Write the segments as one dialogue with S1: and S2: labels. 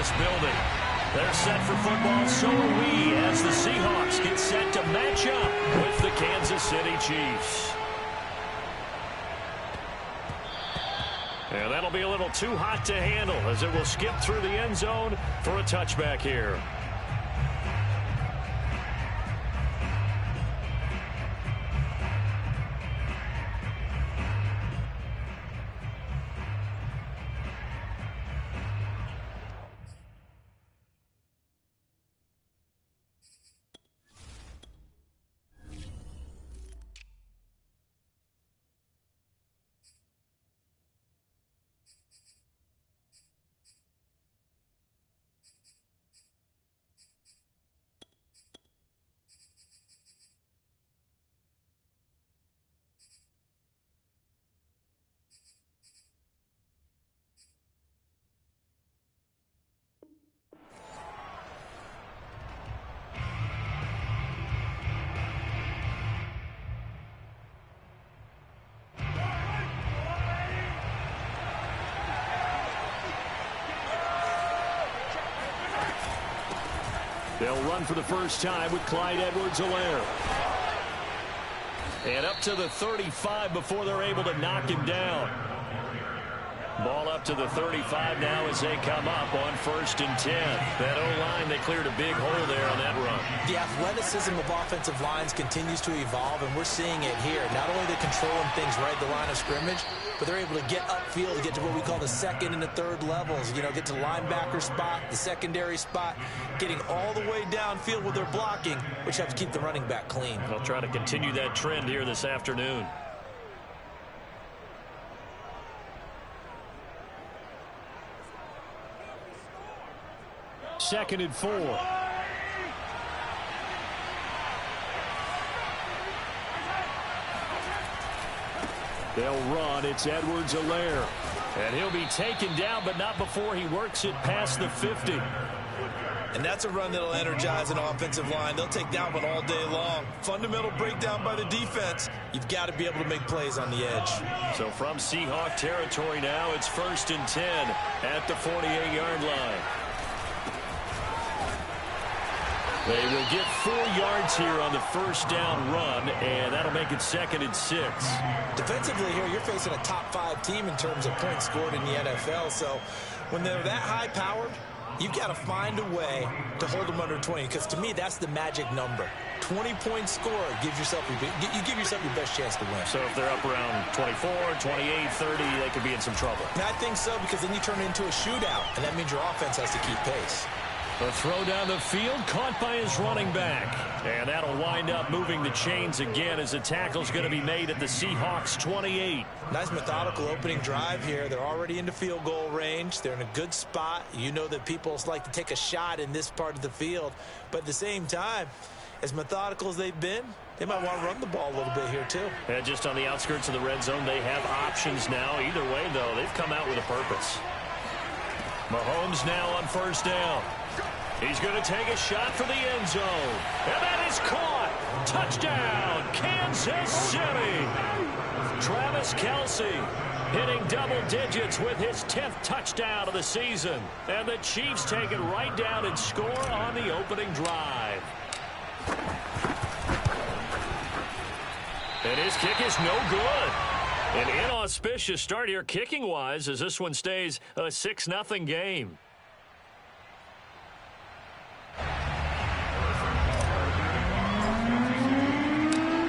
S1: this building. They're set for football, so are we, as the Seahawks get set to match up with the Kansas City Chiefs. And that'll be a little too hot to handle as it will skip through the end zone for a touchback here. They'll run for the first time with Clyde Edwards-Helaire. And up to the 35 before they're able to knock him down. Ball up to the 35 now as they come up on 1st and 10. That O-line, they cleared a big hole there on that run.
S2: The athleticism of offensive lines continues to evolve, and we're seeing it here. Not only are they controlling things right at the line of scrimmage, but they're able to get upfield to get to what we call the second and the third levels. You know, get to linebacker spot, the secondary spot, getting all the way downfield with their blocking, which helps keep the running back clean.
S1: They'll try to continue that trend here this afternoon. Second and 4. They'll run. It's Edwards-Helaire. And he'll be taken down, but not before he works it past the 50.
S2: And that's a run that'll energize an offensive line. They'll take that one all day long. Fundamental breakdown by the defense. You've got to be able to make plays on the edge.
S1: So from Seahawk territory now, it's 1st and 10 at the 48-yard line. They will get 4 yards here on the first down run, and that'll make it 2nd and 6.
S2: Defensively here, you're facing a top 5 team in terms of points scored in the NFL. So when they're that high-powered, you've got to find a way to hold them under 20, because to me, that's the magic number. 20-point score gives yourself you give yourself your best chance to win.
S1: So if they're up around 24, 28, 30, they could be in some trouble.
S2: And I think so, because then you turn it into a shootout, and that means your offense has to keep pace.
S1: The throw down the field, caught by his running back. And that'll wind up moving the chains again as the tackle's going to be made at the Seahawks 28.
S2: Nice methodical opening drive here. They're already into field goal range. They're in a good spot. You know that people like to take a shot in this part of the field. But at the same time, as methodical as they've been, they might want to run the ball a little bit here too.
S1: And just on the outskirts of the red zone, they have options now. Either way, though, they've come out with a purpose. Mahomes now on first down. He's going to take a shot for the end zone. And that is caught. Touchdown, Kansas City. Travis Kelce hitting double digits with his 10th touchdown of the season. And the Chiefs take it right down and score on the opening drive. And his kick is no good. An inauspicious start here kicking-wise as this one stays a 6-0 game.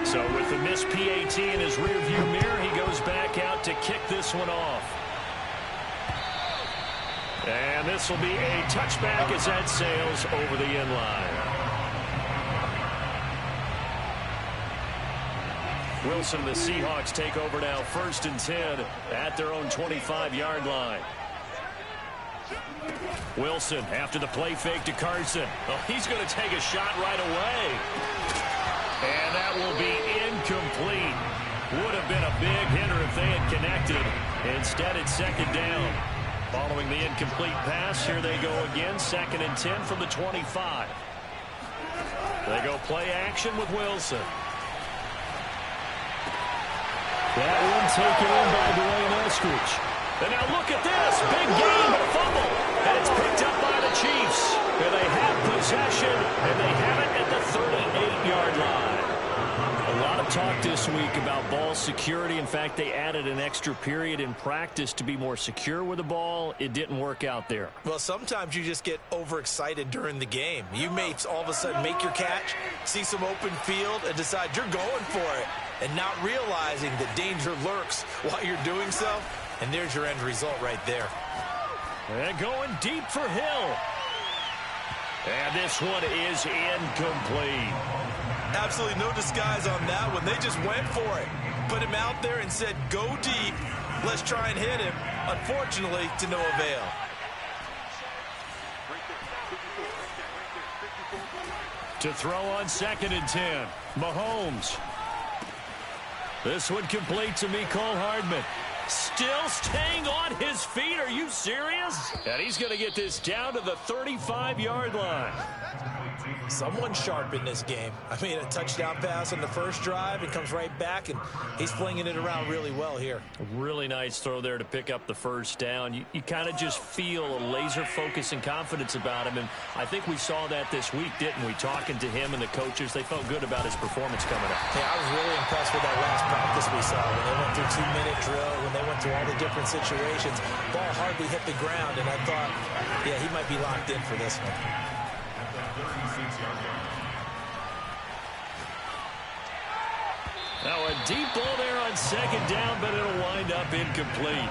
S1: So with the missed PAT in his rearview mirror, he goes back out to kick this one off. And this will be a touchback as that sails over the end line. Wilson, the Seahawks take over now 1st and 10 at their own 25-yard line. Wilson after the play fake to Carson. Oh, he's going to take a shot right away. And that will be incomplete. Would have been a big hitter if they had connected. Instead, it's 2nd down. Following the incomplete pass, here they go again. 2nd and 10 from the 25. They go play action with Wilson. That one taken in by Dwayne Eskridge. And now look at this. Big game, fumble. And it's picked up by the talk this week about ball security. In fact, they added an extra period in practice to be more secure with the ball. It didn't work out there.
S2: Well, sometimes you just get overexcited during the game. You may all of a sudden make your catch, see some open field, and decide you're going for it, and not realizing that danger lurks while you're doing so. And there's your end result right there.
S1: And going deep for Hill. And this one is incomplete.
S2: Absolutely no disguise on that one. They just went for it. Put him out there and said, go deep. Let's try and hit him. Unfortunately, to no avail.
S1: To throw on 2nd and 10. Mahomes. This one complete to Mecole Hardman. Still staying on his feet. Are you serious? And he's going to get this down to the 35-yard line.
S2: Someone sharp in this game. I mean, a touchdown pass on the first drive and comes right back, and he's flinging it around really well here.
S1: A really nice throw there to pick up the first down. You kind of just feel a laser focus and confidence about him, and I think we saw that this week, didn't we? Talking to him and the coaches, they felt good about his performance coming up.
S2: Yeah, I was really impressed with that last practice we saw when they went through 2-minute drill, when they went through all the different situations. Ball hardly hit the ground, and I thought, yeah, he might be locked in for this one.
S1: Now a deep ball there on 2nd down, but it'll wind up incomplete.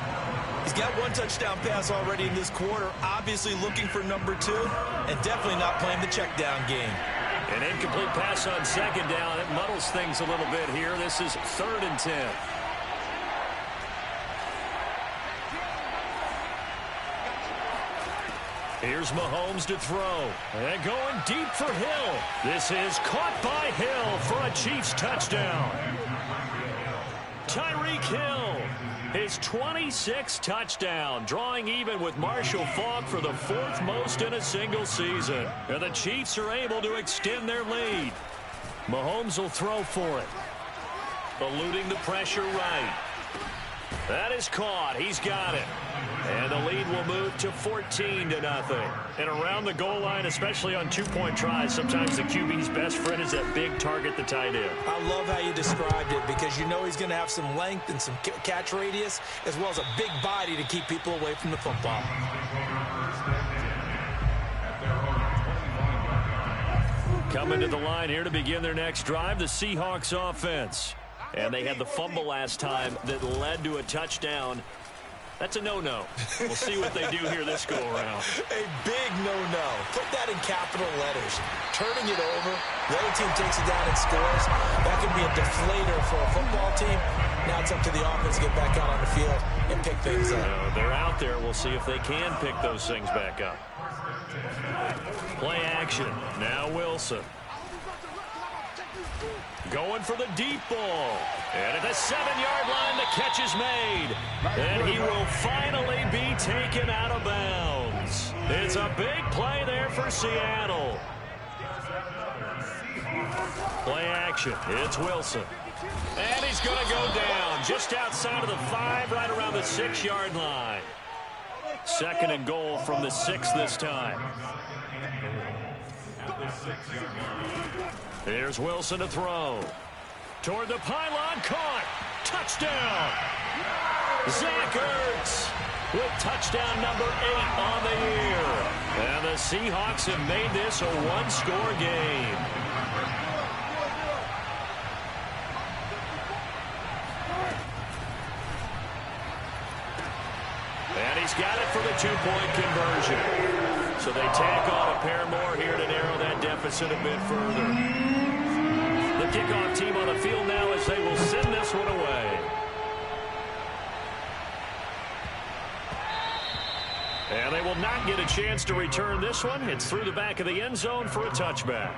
S2: He's got one touchdown pass already in this quarter, obviously looking for number 2, and definitely not playing the check down game.
S1: An incomplete pass on 2nd down. It muddles things a little bit here. This is 3rd and 10. Here's Mahomes to throw. And going deep for Hill. This is caught by Hill for a Chiefs touchdown. Tyreek Hill, his 26th touchdown, drawing even with Marshall Faulk for the 4th most in a single season. And the Chiefs are able to extend their lead. Mahomes will throw for it. Eluding the pressure right. That is caught. He's got it. And the lead will move to 14-0. And around the goal line, especially on 2-point tries, sometimes the QB's best friend is that big target, the tight end.
S2: I love how you described it because you know he's going to have some length and some catch radius as well as a big body to keep people away from the football.
S1: Coming to the line here to begin their next drive, the Seahawks offense. And they had the fumble last time that led to a touchdown. That's a no-no. We'll see what they do here this go-around.
S2: A big no-no. Put that in capital letters. Turning it over, the other team takes it down and scores. That could be a deflator for a football team. Now it's up to the offense to get back out on the field and pick things up.
S1: They're out there. We'll see if they can pick those things back up. Play action. Now Wilson. Going for the deep ball. And at the 7-yard line, the catch is made. And he will finally be taken out of bounds. It's a big play there for Seattle. Play action. It's Wilson. And he's going to go down just outside of the 5, right around the 6-yard line. 2nd and goal from the 6 this time. Here's Wilson to throw. Toward the pylon, caught. Touchdown. Zach Ertz with touchdown number 8 on the year. And the Seahawks have made this a 1-score game. And he's got it for the 2-point conversion. So they tack on a pair more here to narrow that deficit a bit further. The kickoff team on the field now as they will send this one away. And they will not get a chance to return this one. It's through the back of the end zone for a touchback.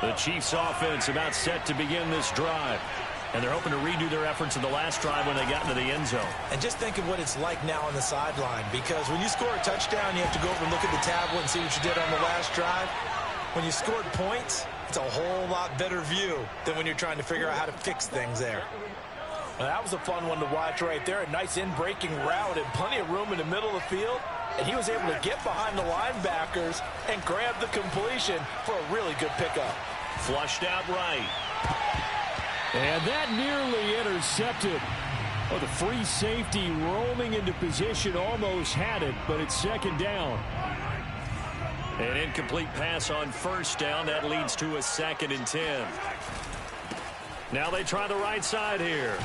S1: The Chiefs offense about set to begin this drive. And they're hoping to redo their efforts in the last drive when they got into the end zone.
S2: And just think of what it's like now on the sideline, because when you score a touchdown, you have to go over and look at the tablet and see what you did on the last drive. When you scored points, it's a whole lot better view than when you're trying to figure out how to fix things there.
S3: Well, that was a fun one to watch right there. A nice in-breaking route and plenty of room in the middle of the field. And he was able to get behind the linebackers and grab the completion for a really good pickup.
S1: Flushed out right.
S4: And that nearly intercepted. Oh, the free safety roaming into position almost had it, but it's second down.
S1: An incomplete pass on first down. That leads to a 2nd and 10. Now they try the right side here.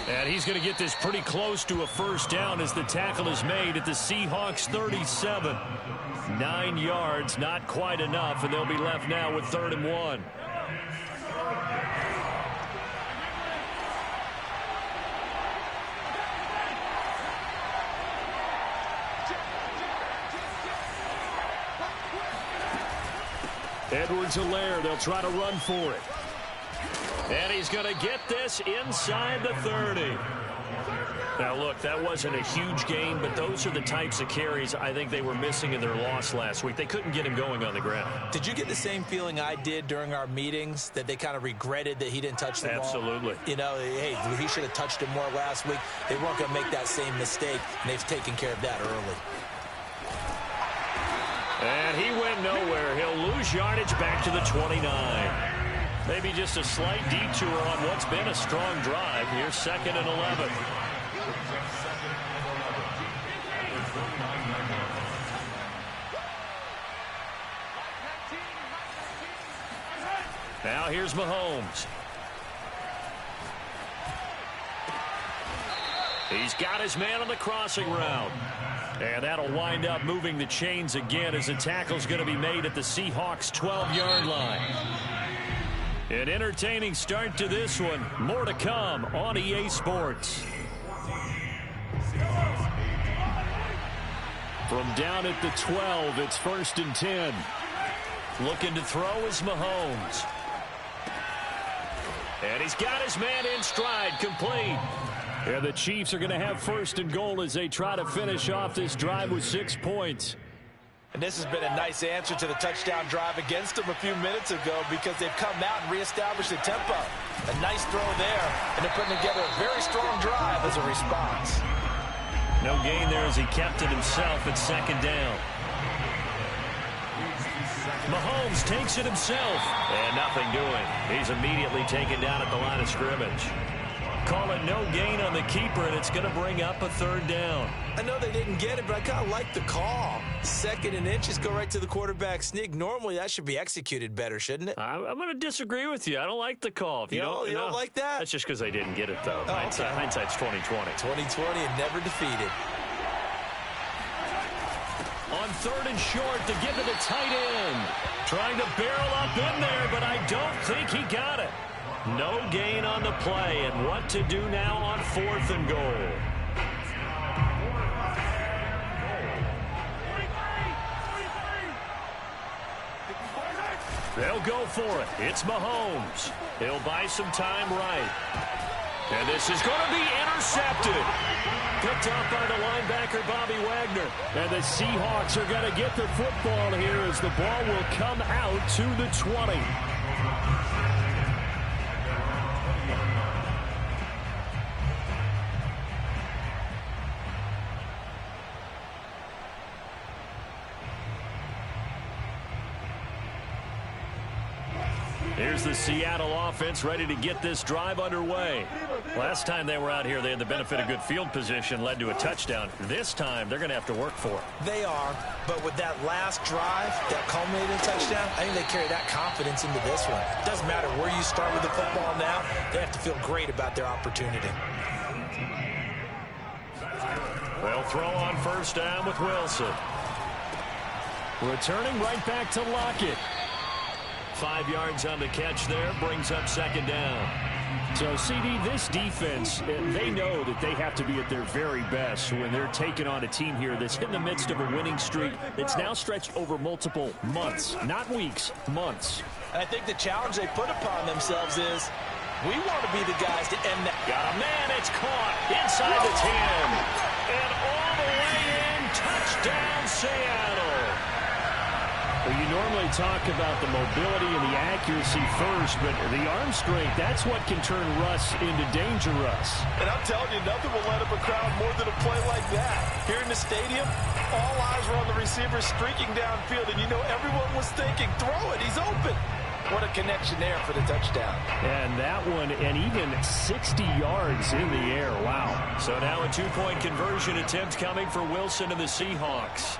S1: And he's going to get this pretty close to a first down as the tackle is made at the Seahawks 37. 9 yards, not quite enough, and they'll be left now with 3rd and 1.
S4: Edwards-Helaire, they'll try to run for it.
S1: And he's going to get this inside the 30. Now, look, that wasn't a huge gain, but those are the types of carries I think they were missing in their loss last week. They couldn't get him going on the ground.
S2: Did you get the same feeling I did during our meetings, that they kind of regretted that he didn't touch the ball?
S1: Absolutely.
S2: You know, hey, he should have touched it more last week. They weren't going to make that same mistake, and they've taken care of that early.
S1: And he went nowhere. He'll lose yardage back to the 29. Maybe just a slight detour on what's been a strong drive. Here's 2nd and 11. Now here's Mahomes. He's got his man on the crossing route. And that'll wind up moving the chains again as the tackle's going to be made at the Seahawks' 12-yard line. An entertaining start to this one. More to come on EA Sports. From down at the 12, it's 1st and 10. Looking to throw is Mahomes. And he's got his man in stride, complete.
S4: And the Chiefs are going to have 1st and goal as they try to finish off this drive with 6 points.
S3: And this has been a nice answer to the touchdown drive against them a few minutes ago, because they've come out and reestablished the tempo. A nice throw there, and they're putting together a very strong drive as a response.
S1: No gain there as he kept it himself at 2nd down. Mahomes takes it himself, and nothing doing. He's immediately taken down at the line of scrimmage. Call it no gain on the keeper, and it's going to bring up a 3rd down.
S2: I know they didn't get it, but I kind of like the call. 2nd and inches, go right to the quarterback sneak. Normally, that should be executed better, shouldn't it?
S1: I'm going to disagree with you. I don't like the call.
S2: You don't like that?
S1: That's just because they didn't get it, though.
S2: Oh, okay.
S1: Hindsight's 20/20.
S2: 20/20 and never defeated.
S1: On 3rd and short to give it a tight end. Trying to barrel up in there, but I don't think he got it. No gain on the play, and what to do now on 4th and goal. They'll go for it. It's Mahomes. He'll buy some time right. And this is going to be intercepted. Picked up by the linebacker, Bobby Wagner.
S4: And the Seahawks are going to get the football here as the ball will come out to the 20.
S1: Here's the Seattle offense ready to get this drive underway. Last time they were out here, they had the benefit of good field position, led to a touchdown. This time, they're going to have to work for it.
S2: They are, but with that last drive that culminated in a touchdown, I think they carry that confidence into this one. It doesn't matter where you start with the football now. They have to feel great about their opportunity.
S1: They'll throw on 1st down with Wilson.
S4: Returning right back to Lockett.
S1: 5 yards on the catch there, brings up 2nd down.
S4: So, CD, this defense, they know that they have to be at their very best when they're taking on a team here that's in the midst of a winning streak that's now stretched over multiple months, not weeks, months.
S3: And I think the challenge they put upon themselves is, we want to be the guys to end that.
S1: Got a man, it's caught inside the 10. And all the way in, touchdown Seattle.
S4: Well, you normally talk about the mobility and the accuracy first, but the arm strength, that's what can turn Russ into danger Russ.
S3: And I'm telling you, nothing will light up a crowd more than a play like that. Here in the stadium, all eyes were on the receiver streaking downfield, and you know everyone was thinking, throw it, he's open. What a connection there for the touchdown.
S4: And that one, and even 60 yards in the air. Wow.
S1: So now a two-point conversion attempt coming for Wilson and the Seahawks.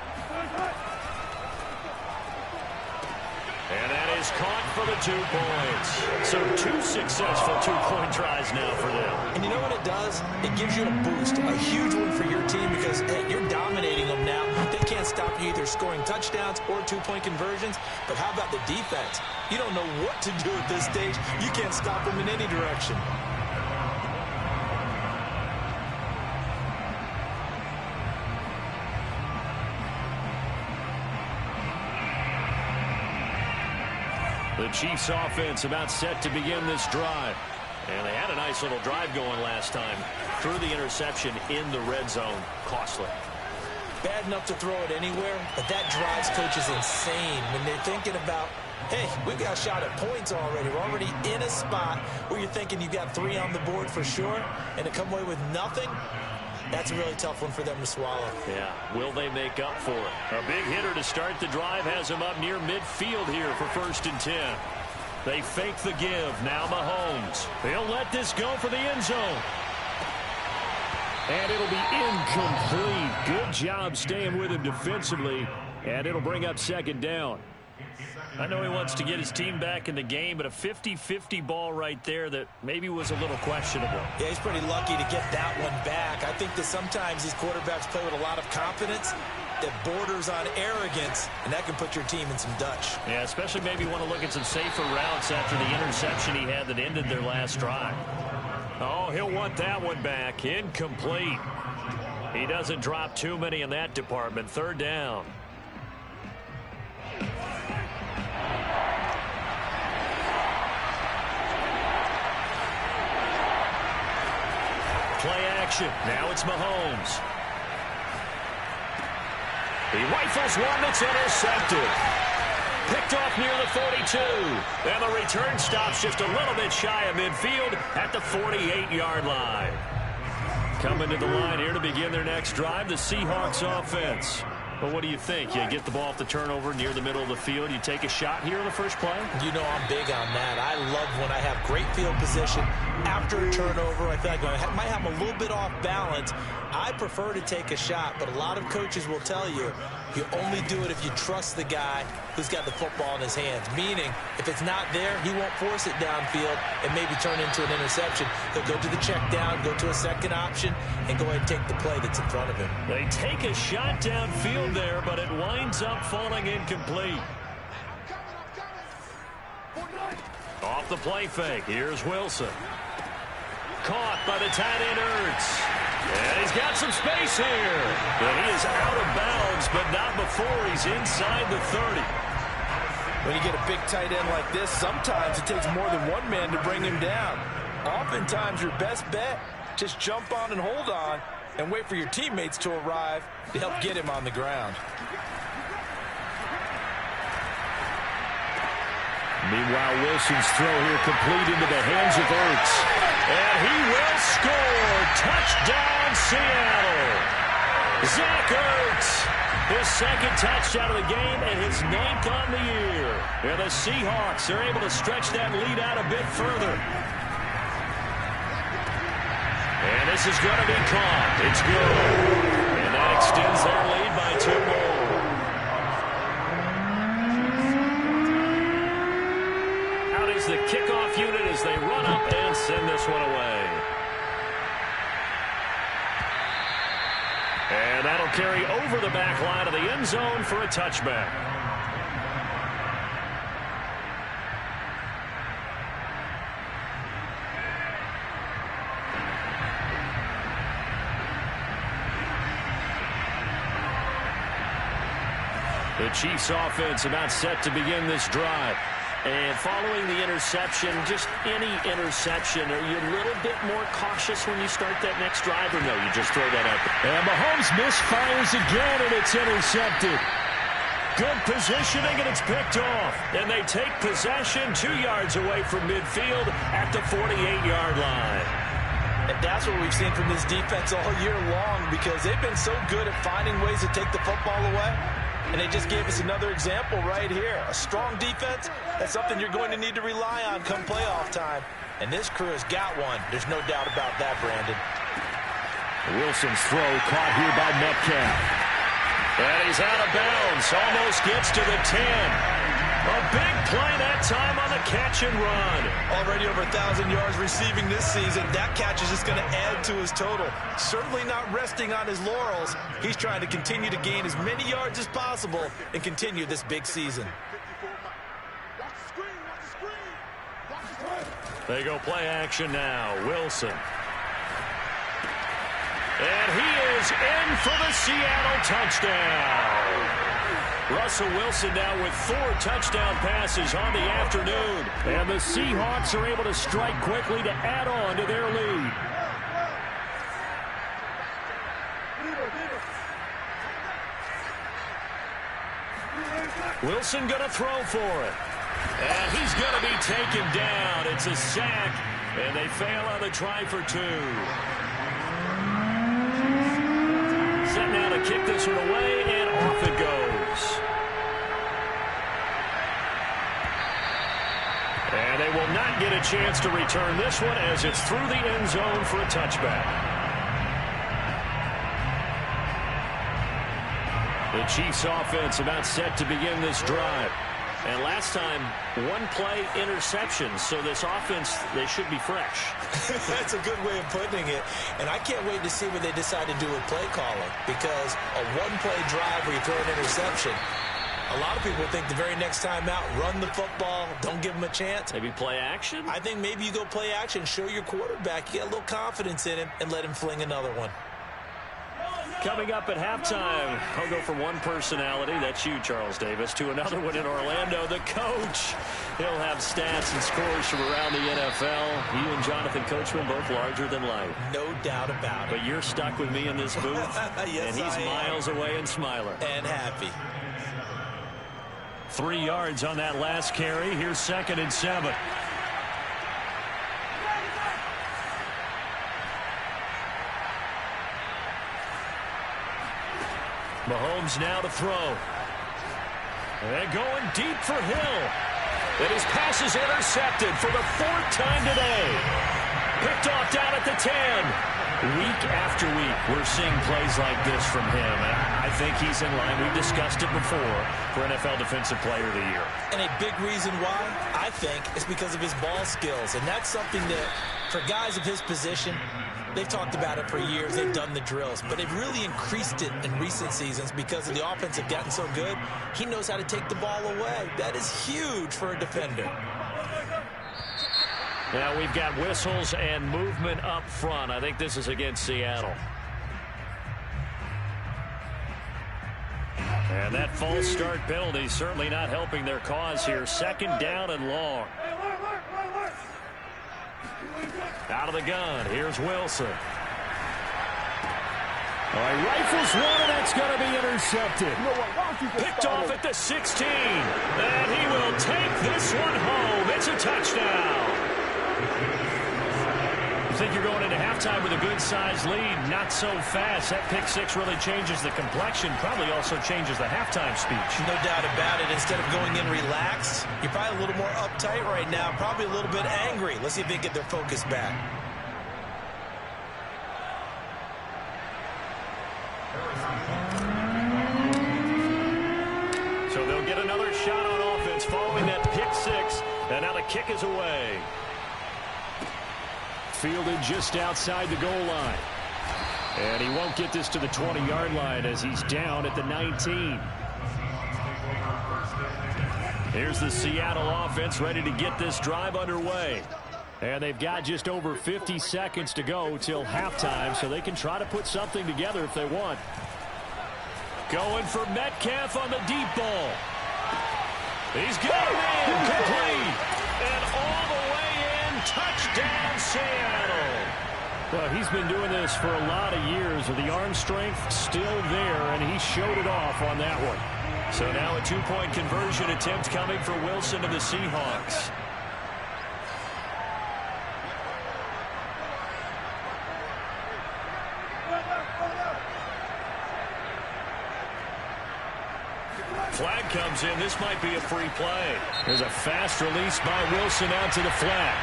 S1: And that is caught for the 2 points. So 2 successful two-point tries now for them.
S2: And you know what it does? It gives you a boost, a huge one for your team because, hey, you're dominating them now. They can't stop you either scoring touchdowns or two-point conversions. But how about the defense? You don't know what to do at this stage. You can't stop them in any direction.
S1: The Chiefs offense about set to begin this drive. And they had a nice little drive going last time. Threw the interception in the red zone. Costly.
S2: Bad enough to throw it anywhere, but that drives coaches insane when they're thinking about, hey, we've got a shot at points already. We're already in a spot where you're thinking you've got 3 on the board for sure, and to come away with nothing, that's a really tough one for them to swallow.
S1: Yeah, will they make up for it? A big hitter to start the drive has him up near midfield here for 1st and 10. They fake the give. Now Mahomes. He'll let this go for the end zone.
S4: And it'll be incomplete. Good job staying with him defensively. And it'll bring up 2nd down.
S1: I know he wants to get his team back in the game, but a 50-50 ball right there that maybe was a little questionable.
S2: Yeah, he's pretty lucky to get that one back. I think that sometimes these quarterbacks play with a lot of confidence that borders on arrogance, and that can put your team in some Dutch.
S1: Yeah, especially maybe want to look at some safer routes after the interception he had that ended their last drive. Oh, he'll want that one back. Incomplete. He doesn't drop too many in that department. 3rd down. Play action. Now it's Mahomes. He rifles one that's intercepted. Picked off near the 42. And the return stops just a little bit shy of midfield at the 48-yard line. Coming to the line here to begin their next drive, the Seahawks offense. Well, what do you think? You get the ball off the turnover near the middle of the field. You take a shot here on the first play?
S2: You know I'm big on that. I love when I have great field position after a turnover. I feel like I might have a little bit off balance. I prefer to take a shot, but a lot of coaches will tell you you only do it if you trust the guy who's got the football in his hands. Meaning, if it's not there, he won't force it downfield and maybe turn into an interception. He'll go to the check down, go to a second option, and go ahead and take the play that's in front of him.
S1: They take a shot downfield there, but it winds up falling incomplete. Off the play fake, here's Wilson. Caught by the tight end Ertz. And he's got some space here. And he is out of bounds, but not before he's inside the 30.
S3: When you get a big tight end like this, sometimes it takes more than one man to bring him down. Oftentimes, your best bet, just jump on and hold on and wait for your teammates to arrive to help get him on the ground.
S4: Meanwhile, Wilson's throw here complete into the hands of Ertz.
S1: And he will score. Touchdown, Seattle. Zach Ertz, his 2nd touchdown of the game and his 9th on the year. And the Seahawks are able to stretch that lead out a bit further. And this is going to be caught. It's good. And that extends their lead by 2 more. Out is the kickoff unit as they run up and send this one away. And that'll carry over the back line of the end zone for a touchback. The Chiefs offense about set to begin this drive. And following the interception, just any interception, are you a little bit more cautious when you start that next drive, or no, you just throw that up?
S4: And Mahomes misfires again, and it's intercepted.
S1: Good positioning, and it's picked off. And they take possession 2 yards away from midfield at the 48-yard line.
S3: And that's what we've seen from this defense all year long, because they've been so good at finding ways to take the football away. And they just gave us another example right here. A strong defense, that's something you're going to need to rely on come playoff time. And this crew has got one. There's no doubt about that, Brandon.
S4: Wilson's throw caught here by Metcalf.
S1: And he's out of bounds. Almost gets to the 10. A big play that time on the catch and run.
S3: Already over 1,000 yards receiving this season. That catch is just going to add to his total. Certainly not resting on his laurels. He's trying to continue to gain as many yards as possible and continue this big season.
S1: They go play action now. Wilson. And he is in for the Seattle touchdown. Russell Wilson now with 4 touchdown passes on the afternoon.
S4: And the Seahawks are able to strike quickly to add on to their lead.
S1: Wilson going to throw for it. And he's going to be taken down. It's a sack, and they fail on the try for 2. Set now to kick this one away, and off it goes. And they will not get a chance to return this one as it's through the end zone for a touchback. The Chiefs offense about set to begin this drive. And last time, 1 play interception. So this offense, they should be fresh.
S2: That's a good way of putting it. And I can't wait to see what they decide to do with play calling. Because a 1-play drive where you throw an interception, a lot of people think the very next time out, run the football, don't give them a chance.
S1: Maybe play action?
S2: I think maybe you go play action, show your quarterback, you get a little confidence in him, and let him fling another one.
S1: Coming up at halftime, I'll go from one personality, that's you, Charles Davis, to another one in Orlando, the coach. He'll have stats and scores from around the NFL. You and Jonathan Coachman both larger than life.
S2: No doubt about it.
S1: But you're stuck with me in this booth,
S2: yes,
S1: and he's miles away and smiling.
S2: And happy.
S1: 3 yards on that last carry. Here's 2nd and 7. Mahomes now to throw. And going deep for Hill. And his pass is intercepted for the 4th time today. Picked off down at the 10. Week after week, we're seeing plays like this from him. And I think he's in line. We've discussed it before for NFL Defensive Player of the Year.
S2: And a big reason why, I think, is because of his ball skills. And that's something that, for guys of his position, they've talked about it for years. They've done the drills. But they've really increased it in recent seasons because of the offense have gotten so good. He knows how to take the ball away. That is huge for a defender.
S1: Now we've got whistles and movement up front. I think this is against Seattle. And that false start penalty certainly not helping their cause here. 2nd down and long. Out of the gun. Here's Wilson.
S4: All right, rifles one, and that's going to be intercepted.
S1: Picked off at the 16. And he will take this one home. It's a touchdown. I think you're going into halftime with a good-sized lead. Not so fast. That pick 6 really changes the complexion. Probably also changes the halftime speech.
S2: No doubt about it. Instead of going in relaxed, you're probably a little more uptight right now. Probably a little bit angry. Let's see if they get their focus back.
S1: So they'll get another shot on offense following that pick 6. And now the kick is away.
S4: Fielded just outside the goal line. And he won't get this to the 20-yard line as he's down at the 19.
S1: Here's the Seattle offense ready to get this drive underway.
S4: And they've got just over 50 seconds to go till halftime, so they can try to put something together if they want.
S1: Going for Metcalf on the deep ball. He's got it in, complete. And all the way in, touchdown Seattle.
S4: Well, he's been doing this for a lot of years with the arm strength still there, and he showed it off on that one.
S1: So now a two-point conversion attempt coming for Wilson of the Seahawks. Flag comes in. This might be a free play. There's a fast release by Wilson out to the flat.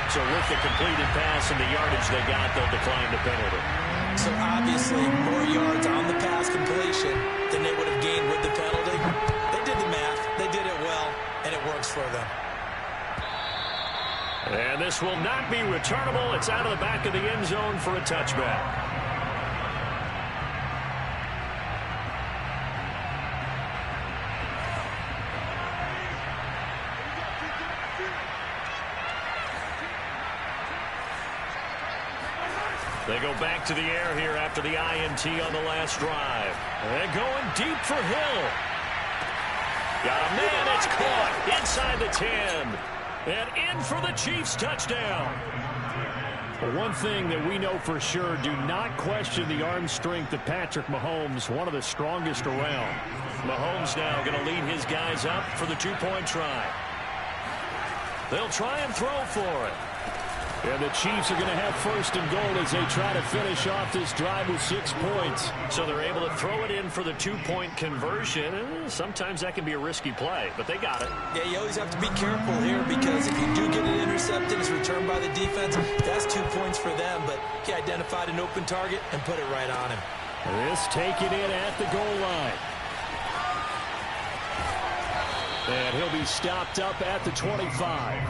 S1: So with the completed pass and the yardage they got, they'll decline the penalty.
S2: So obviously more yards on the pass completion than they would have gained with the penalty. They did the math. They did it well, and it works for them.
S1: And this will not be returnable. It's out of the back of the end zone for a touchback. They go back to the air here after the INT on the last drive. And going deep for Hill. Got a man, it's caught inside the 10. And in for the Chiefs touchdown.
S4: But one thing that we know for sure, do not question the arm strength of Patrick Mahomes, one of the strongest around.
S1: Mahomes now going to lead his guys up for the two-point try. They'll try and throw for it.
S4: And the Chiefs are going to have first and goal as they try to finish off this drive with 6 points.
S1: So they're able to throw it in for the two-point conversion. Sometimes that can be a risky play, but they got it.
S2: Yeah, you always have to be careful here because if you do get it intercepted, it's returned by the defense. That's 2 points for them, but he identified an open target and put it right on him.
S4: This taken in at the goal line. And he'll be stopped up at the 25.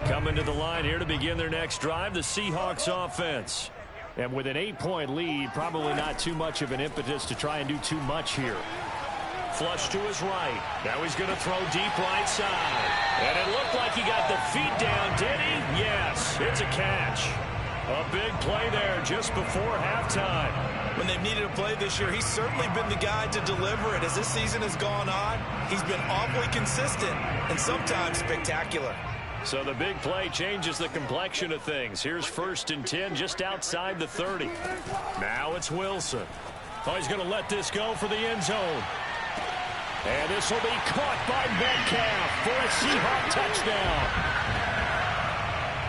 S1: Coming to the line here to begin their next drive, the Seahawks offense.
S4: And with an 8-point lead, probably not too much of an impetus to try and do too much here.
S1: Flush to his right. Now he's going to throw deep right side. And it looked like he got the feet down, did he? Yes, it's a catch. A big play there just before halftime.
S3: When they've needed a play this year, he's certainly been the guy to deliver it. As this season has gone on, he's been awfully consistent and sometimes spectacular.
S1: So the big play changes the complexion of things. Here's 1st and 10 just outside the 30. Now it's Wilson. Oh, he's going to let this go for the end zone. And this will be caught by Metcalf for a Seahawk touchdown.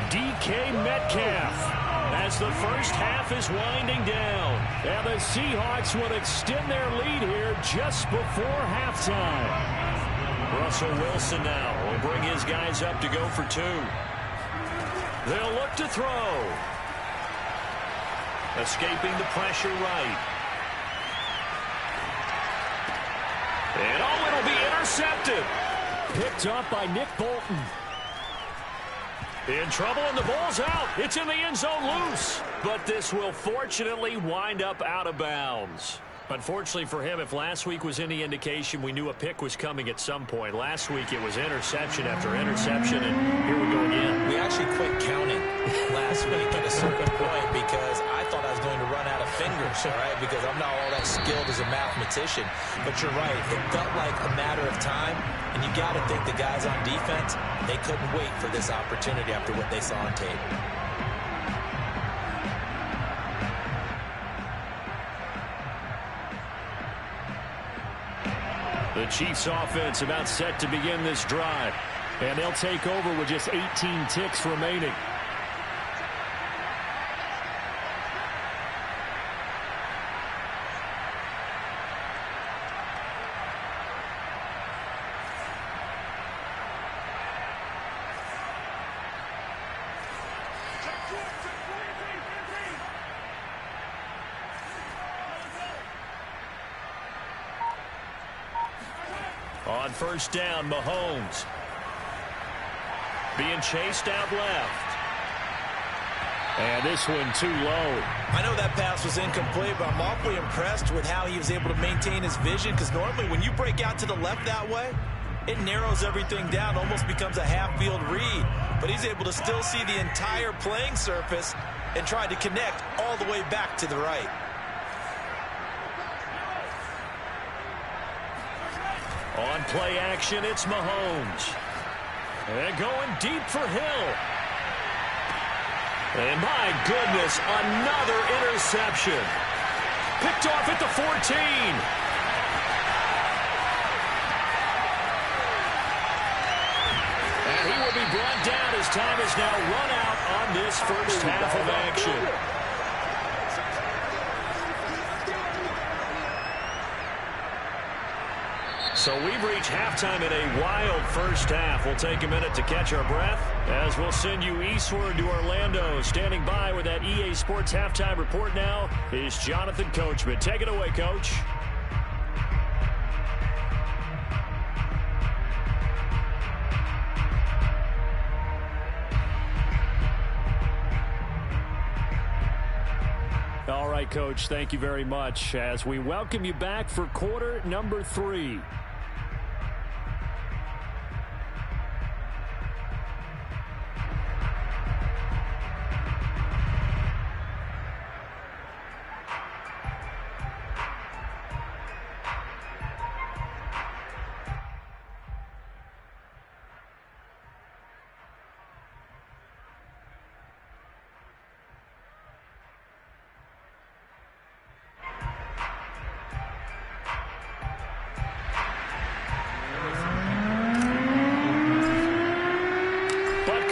S1: DK Metcalf as the first half is winding down.
S4: And the Seahawks will extend their lead here just before halftime.
S1: Russell Wilson now will bring his guys up to go for 2. They'll look to throw. Escaping the pressure right. And oh, it'll be intercepted.
S4: Picked up by Nick Bolton.
S1: In trouble and the ball's out. It's in the end zone loose. But this will fortunately wind up out of bounds. Unfortunately for him, if last week was any indication, we knew a pick was coming at some point. Last week it was interception after interception, and here we go again.
S2: We actually quit counting last week at a certain point because I thought I was going to run out of fingers, all right, because I'm not all that skilled as a mathematician. But you're right. It felt like a matter of time, and you got to think the guys on defense, they couldn't wait for this opportunity after what they saw on tape.
S4: The Chiefs offense about set to begin this drive. And they'll take over with just 18 ticks remaining.
S1: On 1st down, Mahomes. Being chased out left.
S4: And this one too low.
S3: I know that pass was incomplete, but I'm awfully impressed with how he was able to maintain his vision, because normally when you break out to the left that way, it narrows everything down, almost becomes a half-field read. But he's able to still see the entire playing surface and try to connect all the way back to the right.
S1: On play action, it's Mahomes. And going deep for Hill. And my goodness, another interception. Picked off at the 14. And he will be brought down as time is now run out on this first half of action. So we've reached halftime in a wild first half. We'll take a minute to catch our breath as we'll send you eastward to Orlando. Standing by with that EA Sports halftime report now is Jonathan Coachman. Take it away, Coach. All right, Coach, thank you very much as we welcome you back for quarter number 3.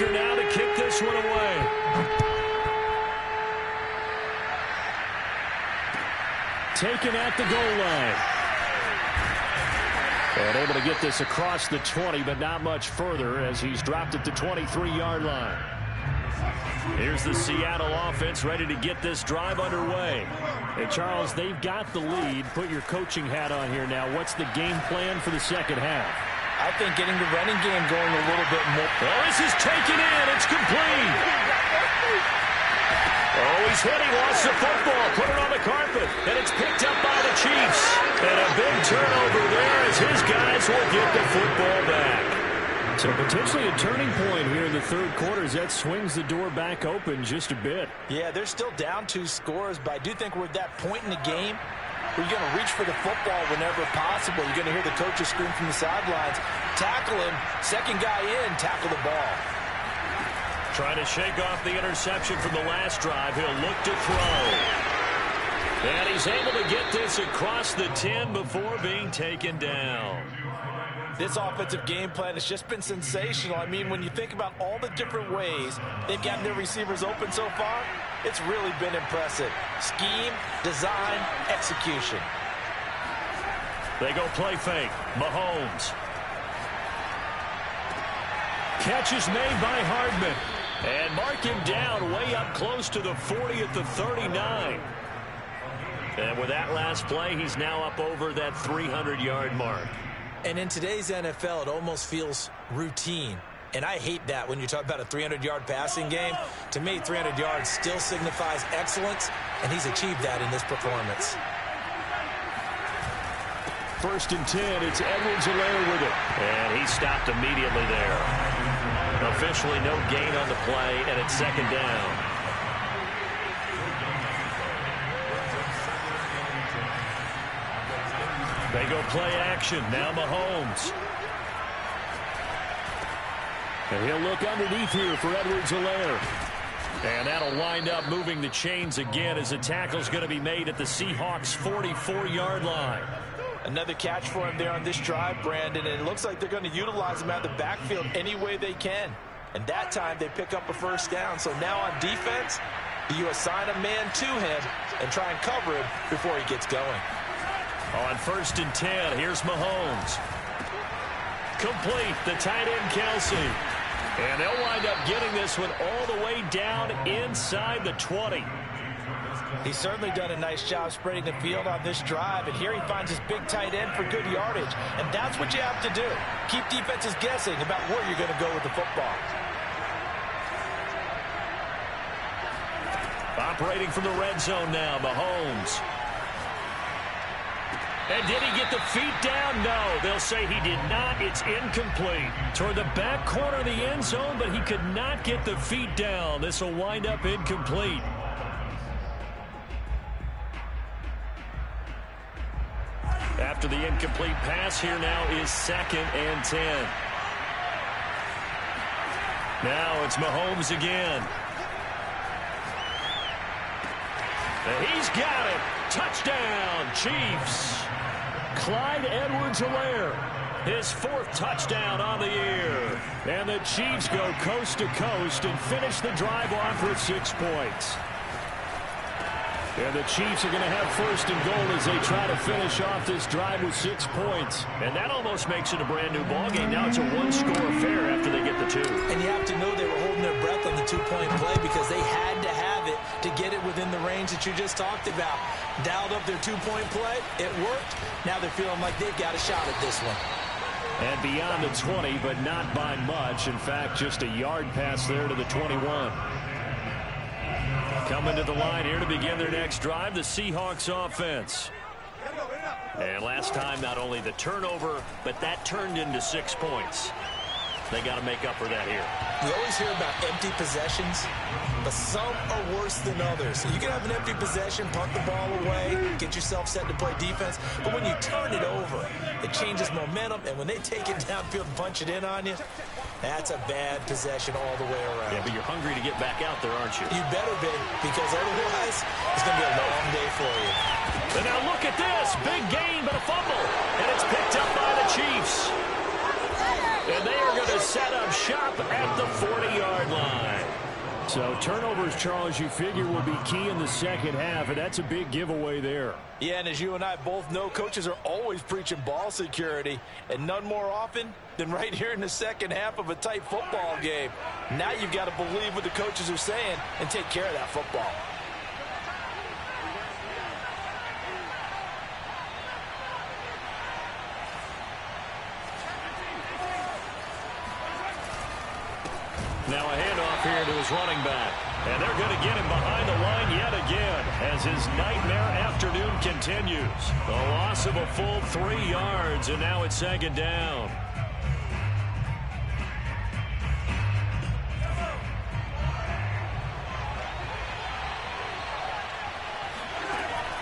S1: Now to kick this one away. Taken at the goal line. And able to get this across the 20, but not much further as he's dropped it to 23-yard line. Here's the Seattle offense ready to get this drive underway. And Charles, they've got the lead. Put your coaching hat on here now. What's the game plan for the second half?
S3: I think getting the running game going a little bit more.
S1: Oh, this is taken in. It's complete. Oh, he's hit. He lost the football. Put it on the carpet. And it's picked up by the Chiefs. And a big turnover there as his guys will get the football back. So potentially a turning point here in the third quarter as that swings the door back open just a bit.
S3: Yeah, they're still down 2 scores, but I do think we're at that point in the game where you're going to reach for the football whenever possible. You're going to hear the coaches scream from the sidelines. Tackle him. Second guy in, tackle the ball.
S1: Trying to shake off the interception from the last drive. He'll look to throw. And he's able to get this across the 10 before being taken down.
S3: This offensive game plan has just been sensational. I mean, when you think about all the different ways they've gotten their receivers open so far, it's really been impressive. Scheme, design, execution.
S1: They go play fake. Mahomes. Catch is made by Hardman. And mark him down way up close to the 40 at the 39. And with that last play, he's now up over that 300-yard mark.
S2: And in today's NFL, it almost feels routine. And I hate that when you talk about a 300-yard passing game. To me, 300 yards still signifies excellence, and he's achieved that in this performance.
S1: 1st and 10, it's Edwards-Helaire with it. And he stopped immediately there. Officially no gain on the play, and it's 2nd down. They go play action. Now Mahomes. And he'll look underneath here for Edwards-Helaire. And that'll wind up moving the chains again as the tackle's going to be made at the Seahawks' 44-yard line.
S3: Another catch for him there on this drive, Brandon, and it looks like they're going to utilize him out of the backfield any way they can. And that time they pick up a 1st down. So now on defense, do you assign a man to him and try and cover him before he gets going?
S1: On 1st and 10, here's Mahomes. Complete, the tight end Kelsey. And they'll wind up getting this one all the way down inside the 20.
S3: He's certainly done a nice job spreading the field on this drive, and here he finds his big tight end for good yardage. And that's what you have to do. Keep defenses guessing about where you're going to go with the football.
S1: Operating from the red zone now, Mahomes. And did he get the feet down? No, they'll say he did not. It's incomplete. Toward the back corner of the end zone, but he could not get the feet down. This will wind up incomplete. After the incomplete pass, here now is 2nd and 10. Now it's Mahomes again. And he's got it. Touchdown, Chiefs. Clyde Edwards-Helaire, his 4th touchdown on the year. And the Chiefs go coast to coast and finish the drive off with 6 points. And the Chiefs are going to have 1st and goal as they try to finish off this drive with 6 points. And that almost makes it a brand new ballgame. Now it's a 1-score affair after they get the 2.
S2: And you have to know they were holding their breath on the 2-point play because they had to have it to get it within the range that you just talked about. Dialed up their 2-point play. It worked. Now they're feeling like they've got a shot at this one.
S4: And beyond the 20, but not by much. In fact, just a yard pass there to the 21. Coming to the line here to begin their next drive, the Seahawks offense. And last time, not only the turnover, but that turned into 6 points. They got to make up for that here.
S2: We always hear about empty possessions, but some are worse than others. You can have an empty possession, punt the ball away, get yourself set to play defense, but when you turn it over, it changes momentum, and when they take it downfield and punch it in on you, that's a bad possession all the way around.
S1: Yeah, but you're hungry to get back out there, aren't you?
S2: You better be, because otherwise, it's going to be a long day for you.
S1: And now look at this. Big gain, but a fumble. And it's picked up by the Chiefs. And they are going to set up shop at the 40-yard line.
S4: So turnovers, Charles, you figure will be key in the second half, and that's a big giveaway there.
S3: Yeah, and as you and I both know, coaches are always preaching ball security, and none more often than right here in the second half of a tight football game. Now you've got to believe what the coaches are saying and take care of that football.
S1: Now a handoff here to his running back. And they're going to get him behind the line yet again as his nightmare afternoon continues. A loss of a full 3 yards, and now it's 2nd down.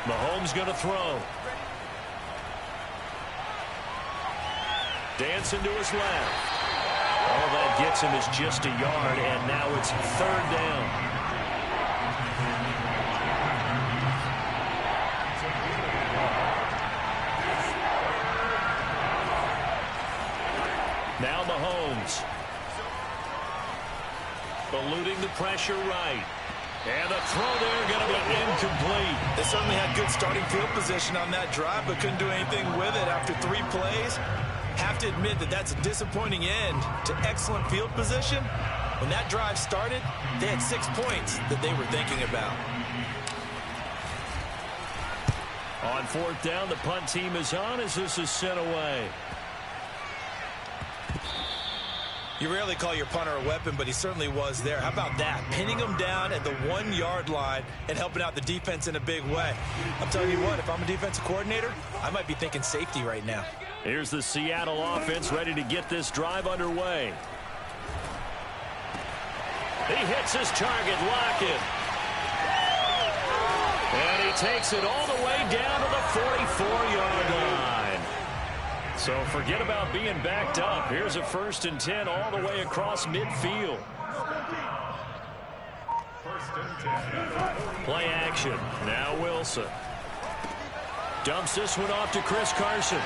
S1: Mahomes going to throw. Dancing to his left. All that gets him is just a yard, and now it's 3rd down. Now Mahomes. Eluding the pressure right. And the throw there going to be incomplete.
S3: They certainly had good starting field position on that drive, but couldn't do anything with it after 3 plays. Have to admit that that's a disappointing end to excellent field position. When that drive started, they had 6 points that they were thinking about.
S1: On 4th down, the punt team is on as this is sent away.
S2: You rarely call your punter a weapon, but he certainly was there. How about that? Pinning him down at the 1-yard line and helping out the defense in a big way. I'm telling you what, if I'm a defensive coordinator, I might be thinking safety right now.
S1: Here's the Seattle offense ready to get this drive underway. He hits his target, Lockett. And he takes it all the way down to the 44-yard line. So forget about being backed up. Here's a 1st and 10 all the way across midfield. Play action. Now Wilson. Dumps this one off to Chris Carson.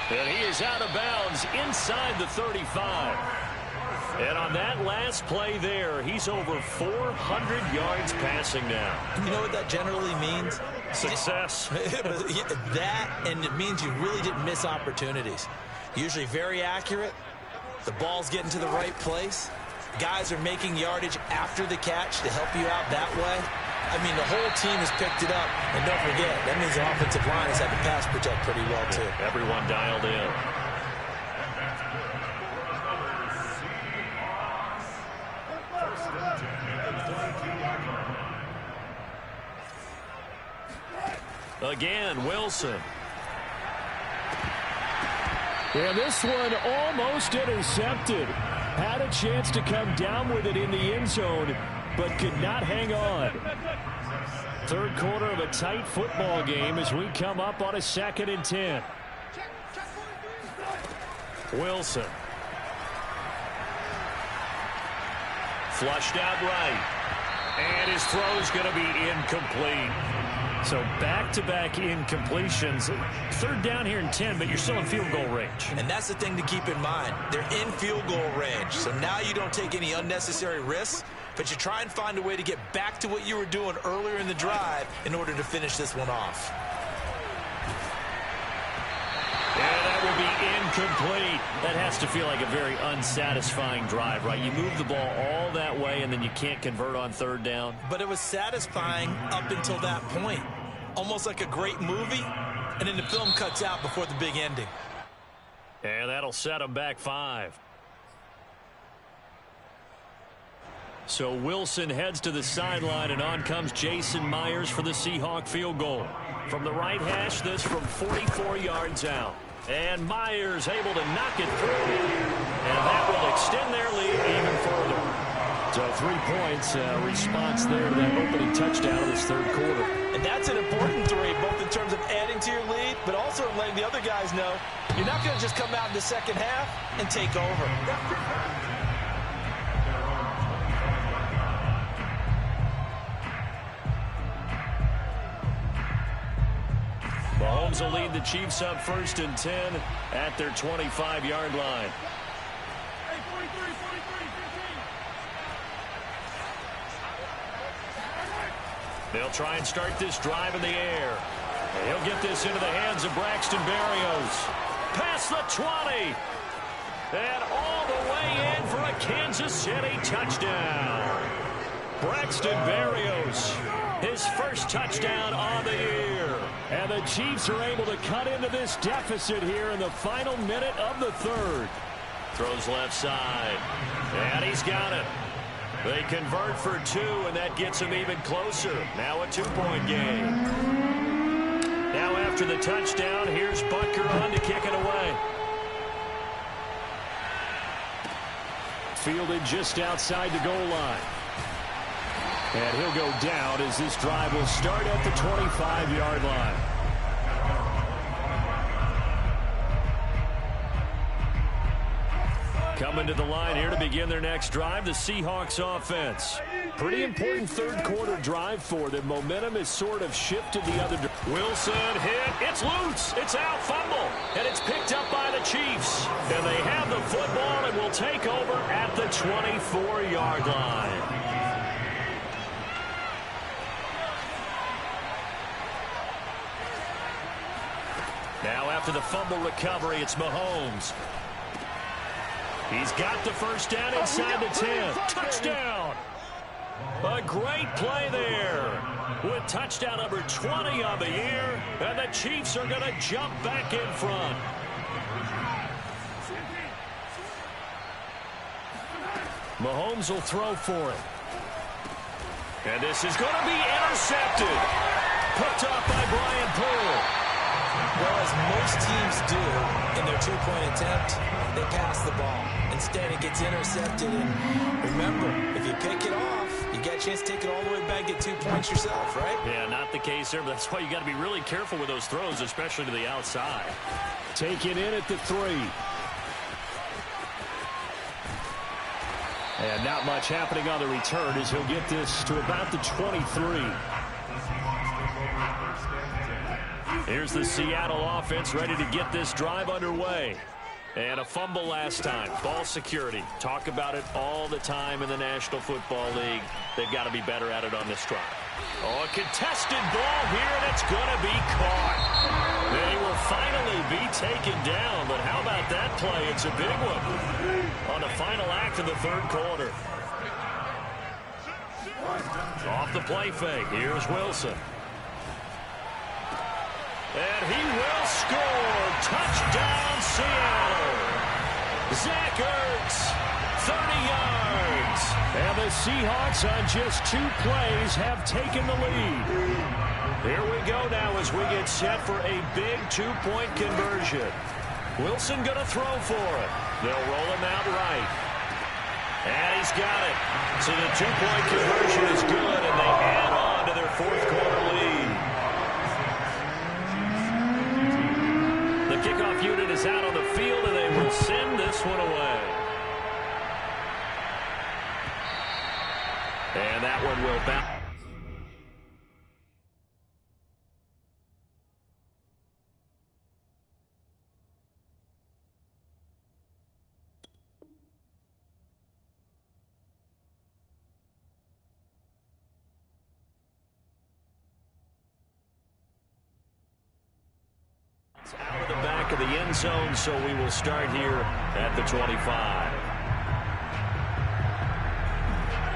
S1: And he is out of bounds inside the 35. And on that last play there, he's over 400 yards passing now.
S2: You know what that generally means?
S1: Success.
S2: That, and it means you really didn't miss opportunities. Usually very accurate. The ball's getting to the right place. Guys are making yardage after the catch to help you out that way. I mean, the whole team has picked it up. And don't forget, that means the offensive line has had to pass protect pretty well, too.
S1: Everyone dialed in. Again, Wilson.
S4: And this one almost intercepted. Had a chance to come down with it in the end zone. but could not hang on. Third quarter of a tight football game as we come up on a 2nd and 10. Wilson. Flushed out right. And his throw's going to be incomplete. So back-to-back incompletions. Third down here in 10, but you're still in field goal range.
S2: And that's the thing to keep in mind. They're in field goal range. So now you don't take any unnecessary risks, but you try and find a way to get back to what you were doing earlier in the drive in order to finish this one off.
S4: And that will be incomplete. That has to feel like a very unsatisfying drive, right? You move the ball all that way, and then you can't convert on third down.
S2: But it was satisfying up until that point. Almost like a great movie, and then the film cuts out before the big ending.
S4: And that'll set them back 5. So Wilson heads to the sideline, and on comes Jason Myers for the Seahawk field goal. From the right hash, this from 44 yards out. And Myers able to knock it through. And that will extend their lead even further. So 3 points, response there to that opening touchdown of this third quarter.
S3: And that's an important 3, both in terms of adding to your lead, but also letting the other guys know you're not going to just come out in the second half and take over.
S4: Mahomes will lead the Chiefs up 1st and 10 at their 25-yard line. They'll try and start this drive in the air. And he'll get this into the hands of Braxton Berrios. Past the 20. And all the way in for a Kansas City touchdown. Braxton Berrios, his first touchdown on the year. And the Chiefs are able to cut into this deficit here in the final minute of the third. Throws left side. And he's got it. They convert for 2, and that gets them even closer. Now a 2-point game. Now after the touchdown, here's Butker on to kick it away. Fielded just outside the goal line. And he'll go down as this drive will start at the 25-yard line. Coming to the line here to begin their next drive, the Seahawks offense. Pretty important third quarter drive for them. Momentum has sort of shifted the other direction. Wilson hit. It's loose. It's out. Fumble. And it's picked up by the Chiefs. And they have the football and will take over at the 24-yard line. Now after the fumble recovery, it's Mahomes. He's got the first down inside the 10. Touchdown! A great play there with touchdown number 20 on the year, and the Chiefs are going to jump back in front. Mahomes will throw for it. And this is going to be intercepted. Picked off by Brian Poole.
S2: Well, as most teams do in their 2-point attempt, they pass the ball. Instead, it gets intercepted. And remember, if you pick it off, you get a chance to take it all the way back, get 2 points yourself, right?
S4: Yeah, not the case there, but that's why you got to be really careful with those throws, especially to the outside. Taken in at the 3. And not much happening on the return as he'll get this to about the 23. Here's the Seattle offense ready to get this drive underway. And a fumble last time. Ball security. Talk about it all the time in the National Football League. They've got to be better at it on this drive. Oh, a contested ball here, and it's going to be caught. They will finally be taken down, but how about that play? It's a big one on the final act of the third quarter. Off the play fake. Here's Wilson. And he will score. Touchdown, Seattle. Zach Ertz, 30 yards. And the Seahawks on just 2 plays have taken the lead. Here we go now as we get set for a big 2-point conversion. Wilson going to throw for it. They'll roll him out right.
S1: And he's got it. So the two-point conversion is good, and they add on to their fourth-quarter lead. The kickoff unit is out on the field, and they will send this one away. And that one will bounce. Out of the back of the end zone, so we will start here at the 25.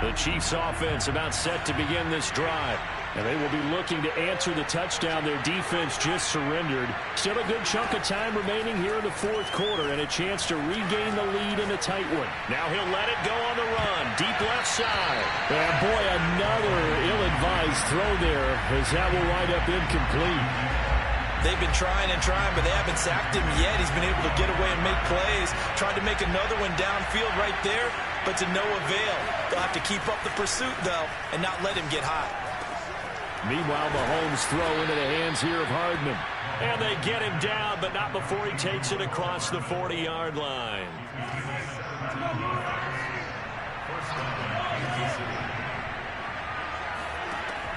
S1: The Chiefs offense about set to begin this drive.
S4: And they will be looking to answer the touchdown their defense just surrendered. Still a good chunk of time remaining here in the fourth quarter and a chance to regain the lead in a tight one.
S1: Now he'll let it go on the run. Deep left side.
S4: And boy, another ill-advised throw there as that will wind up incomplete.
S2: They've been trying and trying, but they haven't sacked him yet. He's been able to get away and make plays. Tried to make another one downfield right there, but to no avail. They'll have to keep up the pursuit, though, and not let him get hot.
S4: Meanwhile, Mahomes throw into the hands here of Hardman.
S1: And they get him down, but not before he takes it across the 40-yard line.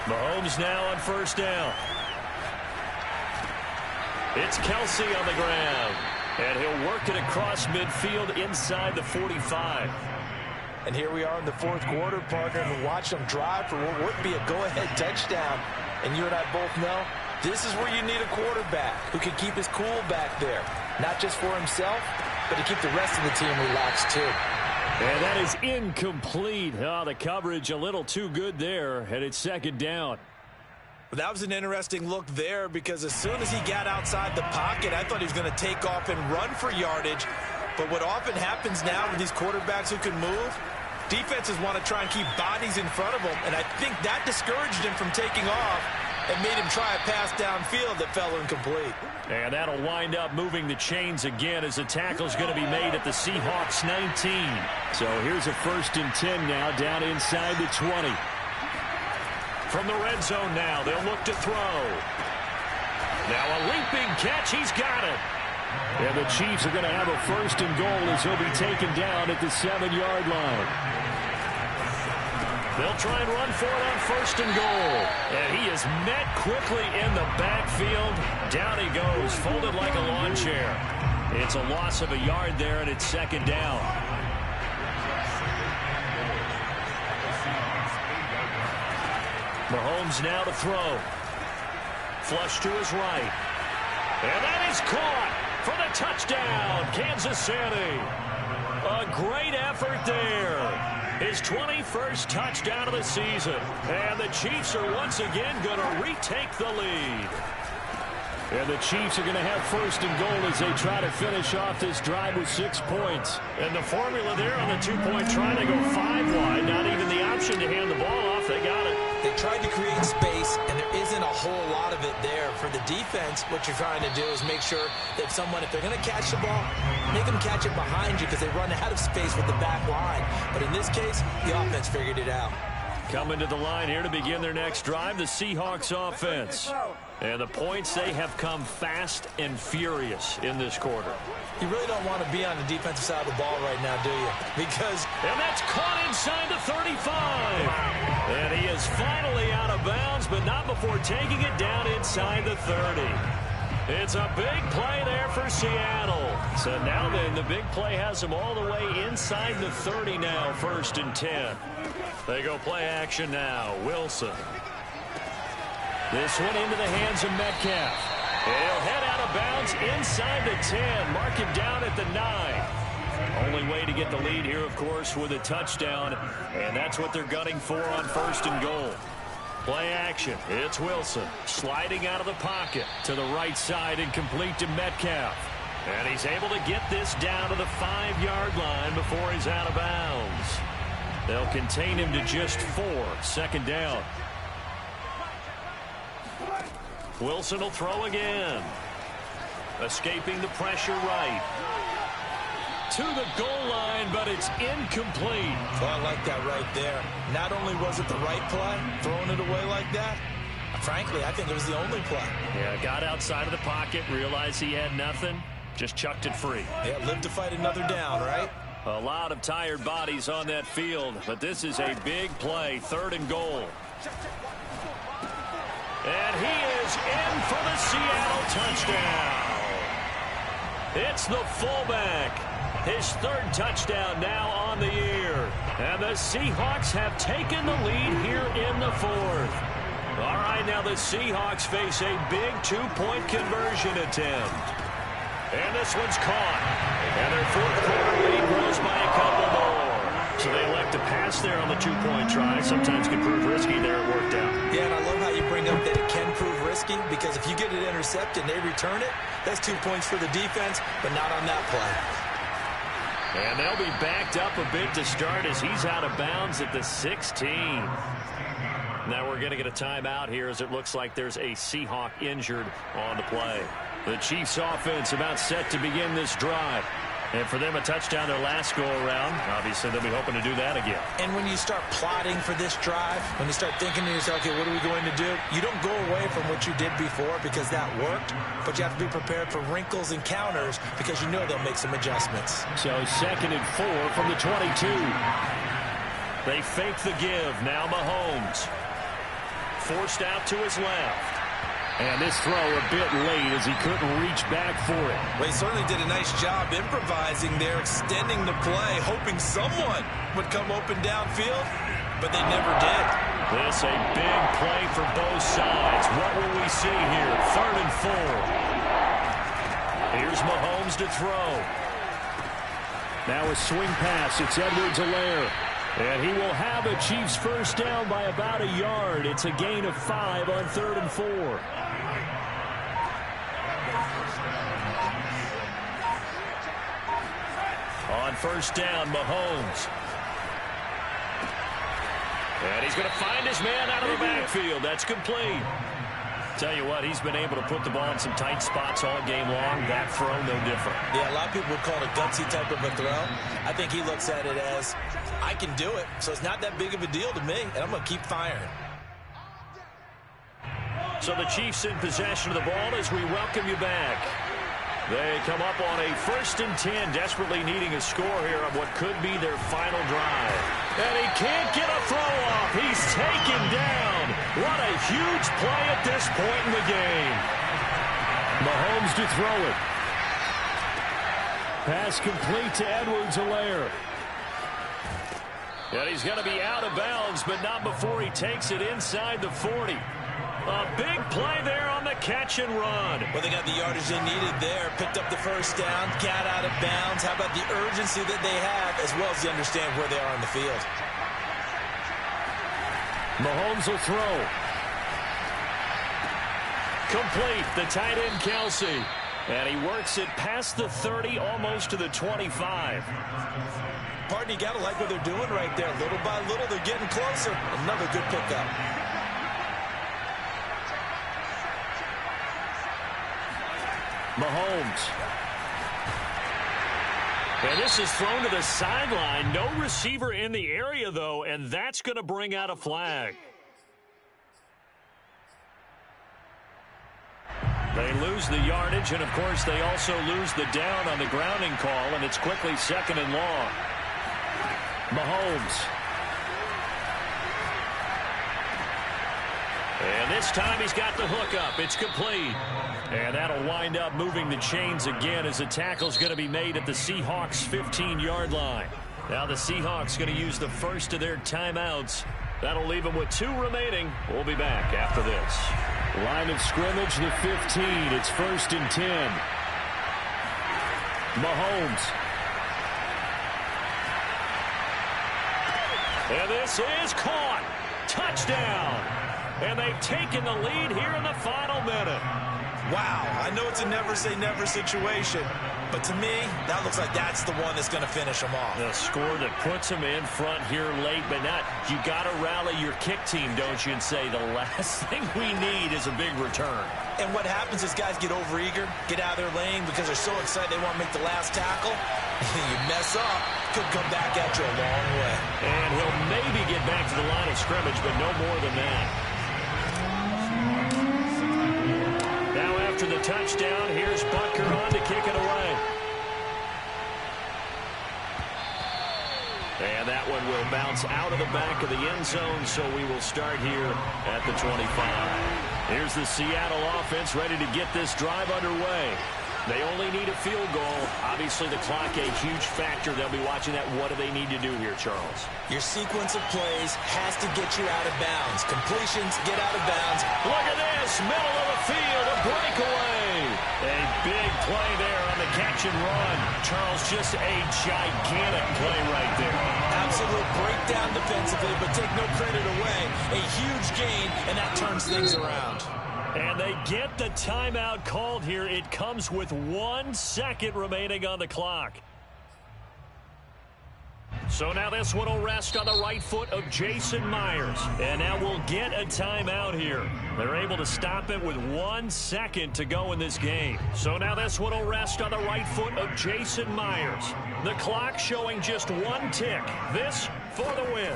S1: Mahomes now on first down. It's Kelsey on the ground. And he'll work it across midfield inside the 45.
S2: And here we are in the fourth quarter, partner, and watch them drive for what would be a go-ahead touchdown. And you and I both know this is where you need a quarterback who can keep his cool back there. Not just for himself, but to keep the rest of the team relaxed too.
S4: And that is incomplete. Oh, the coverage a little too good there, and it's second down.
S2: Well, that was an interesting look there because as soon as he got outside the pocket, I thought he was going to take off and run for yardage. But what often happens now with these quarterbacks who can move, defenses want to try and keep bodies in front of them, and I think that discouraged him from taking off and made him try a pass downfield that fell incomplete.
S1: And that'll wind up moving the chains again as the tackle's going to be made at the Seahawks 19.
S4: So here's a 1st and 10 now down inside the 20.
S1: From the red zone now, they'll look to throw. Now a leaping catch, he's got it.
S4: And the Chiefs are going to have a 1st and goal as he'll be taken down at the 7-yard line.
S1: They'll try and run for it on 1st and goal. And he is met quickly in the backfield. Down he goes, folded like a lawn chair. It's a loss of a yard there, and it's 2nd down. Mahomes now to throw. Flush to his right. And that is caught for the touchdown, Kansas City. A great effort there. His 21st touchdown of the season. And the Chiefs are once again going to retake the lead.
S4: And the Chiefs are going to have 1st and goal as they try to finish off this drive with 6 points.
S1: And the formula there on the two-point try, they go 5 wide. Not even the option to hand the ball off. They got it.
S2: They tried to create space, and there isn't a whole lot of it there. For the defense, what you're trying to do is make sure that if they're going to catch the ball, make them catch it behind you because they run out of space with the back line. But in this case, the offense figured it out.
S1: Coming to the line here to begin their next drive, the Seahawks offense. And the points, they have come fast and furious in this quarter.
S2: You really don't want to be on the defensive side of the ball right now, do you? Because...
S1: And that's caught inside the 35. And he is finally out of bounds, but not before taking it down inside the 30. It's a big play there for Seattle. So now then, the big play has them all the way inside the 30 now, 1st and 10. They go play action now. Wilson. This one into the hands of Metcalf. He'll head out of bounds inside the 10. Mark him down at the 9. Only way to get the lead here, of course, with a touchdown. And that's what they're gunning for on 1st and goal. Play action. It's Wilson sliding out of the pocket to the right side and complete to Metcalf. And he's able to get this down to the 5-yard line before he's out of bounds. They'll contain him to just 4. 2nd down. Wilson will throw again. Escaping the pressure right. to the goal line, but it's incomplete.
S2: Oh, I like that right there. Not only was it the right play, throwing it away like that, frankly, I think it was the only play.
S1: Yeah, got outside of the pocket, realized he had nothing, just chucked it free.
S2: Yeah, live to fight another down, right?
S1: A lot of tired bodies on that field, but this is a big play, 3rd and goal. And he is in for the Seattle touchdown. It's the fullback. His 3rd touchdown now on the year. And the Seahawks have taken the lead here in the 4th. All right, now the Seahawks face a big 2-point conversion attempt. And this one's caught. And their 4th quarter lead grows by a couple more. So they elect to pass there on the 2-point try. Sometimes can prove risky. There it worked out.
S2: Yeah, and I love how you bring up that it can prove risky, because if you get it intercepted and they return it, that's 2 points for the defense, but not on that play.
S1: And they'll be backed up a bit to start as he's out of bounds at the 16. Now we're going to get a timeout here as it looks like there's a Seahawk injured on the play. The Chiefs offense about set to begin this drive. And for them, a touchdown their last go-around. Obviously, they'll be hoping to do that again.
S2: And when you start plotting for this drive, when you start thinking to yourself, okay, what are we going to do? You don't go away from what you did before because that worked, but you have to be prepared for wrinkles and counters because you know they'll make some adjustments.
S4: So 2nd and 4 from the 22.
S1: They fake the give. Now Mahomes. Forced out to his left.
S4: And this throw a bit late as he couldn't reach back for it.
S2: Well, he certainly did a nice job improvising there, extending the play, hoping someone would come open downfield, but they never did.
S1: This a big play for both sides. What will we see here? 3rd and 4. Here's Mahomes to throw.
S4: Now a swing pass. It's Edwards-Helaire. And he will have a Chiefs first down by about a yard. It's a gain of 5 on 3rd and 4.
S1: On first down, Mahomes. And he's going to find his man out of the backfield. That's complete. Tell you what, he's been able to put the ball in some tight spots all game long. That throw, no different.
S2: Yeah, a lot of people would call it a gutsy type of a throw. I think he looks at it as, I can do it, so it's not that big of a deal to me, and I'm going to keep firing.
S1: So the Chiefs in possession of the ball as we welcome you back. They come up on a 1st and 10, desperately needing a score here on what could be their final drive. And he can't get a throw off. He's taken down. What a huge play at this point in the game.
S4: Mahomes to throw it. Pass complete to Edwards-Helaire.
S1: And he's going to be out of bounds, but not before he takes it inside the 40. A big play there on the catch and run.
S2: Well, they got the yardage they needed there, picked up the first down, got out of bounds. How about the urgency that they have, as well as they understand where they are on the field.
S4: Mahomes will throw.
S1: Complete, the tight end Kelsey. And he works it past the 30, almost to the 25.
S2: Pardon, you got to like what they're doing right there. Little by little, they're getting closer. Another good pickup.
S1: Mahomes. And this is thrown to the sideline. No receiver in the area, though, and that's going to bring out a flag. They lose the yardage, and, of course, they also lose the down on the grounding call, and it's quickly 2nd and long. Mahomes. And this time he's got the hook up. It's complete. And that'll wind up moving the chains again as the tackle's going to be made at the Seahawks' 15-yard line. Now the Seahawks going to use the first of their timeouts. That'll leave them with 2 remaining. We'll be back after this.
S4: Line of scrimmage, the 15. It's 1st and 10. Mahomes.
S1: And this is caught. Touchdown. And they've taken the lead here in the final minute.
S2: Wow, I know it's a never-say-never situation, but to me, that looks like that's the one that's going to finish them off.
S1: The score that puts them in front here late, but not. You got to rally your kick team, don't you, and say the last thing we need is a big return.
S2: And what happens is guys get overeager, get out of their lane because they're so excited they want to make the last tackle. You mess up, could come back at you a long way.
S1: And he'll maybe get back to the line of scrimmage, but no more than that. Now after the touchdown, here's Butker on to kick it away. And that one will bounce out of the back of the end zone, so we will start here at the 25. Here's the Seattle offense ready to get this drive underway. They only need a field goal. Obviously, the clock a huge factor. They'll be watching that. What do they need to do here, Charles?
S2: Your sequence of plays has to get you out of bounds. Completions, get out of bounds.
S1: Look at this, middle of the field, a breakaway. A big play there on the catch and run. Charles, just a gigantic play right there.
S2: Absolute breakdown defensively, but take no credit away. A huge gain, and that turns things around.
S1: And they get the timeout called here. It comes with 1 second remaining on the clock. So now this one will rest on the right foot of Jason Myers. And now we'll get a timeout here. They're able to stop it with 1 second to go in this game. So now this one will rest on the right foot of Jason Myers. The clock showing just 1 tick. This for the win.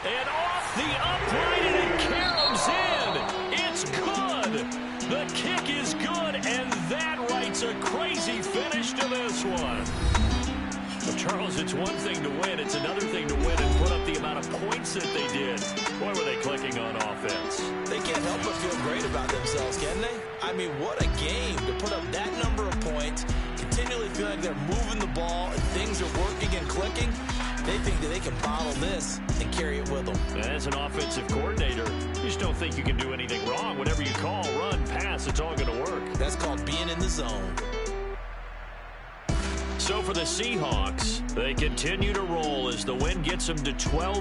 S1: And off the upright, and it caroms in. It's good. The kick is good, and that writes a crazy finish to this one. Well, Charles, it's one thing to win. It's another thing to win and put up the amount of points that they did. Boy, were they clicking on offense.
S2: They can't help but feel great about themselves, can they? I mean, what a game to put up that number of points, continually feel like they're moving the ball, and things are working and clicking. They think that they can bottle this and carry it with them.
S1: As an offensive coordinator, you just don't think you can do anything wrong. Whatever you call, run, pass, it's all going to work.
S2: That's called being in the zone.
S1: So for the Seahawks, they continue to roll as the win gets them to 12.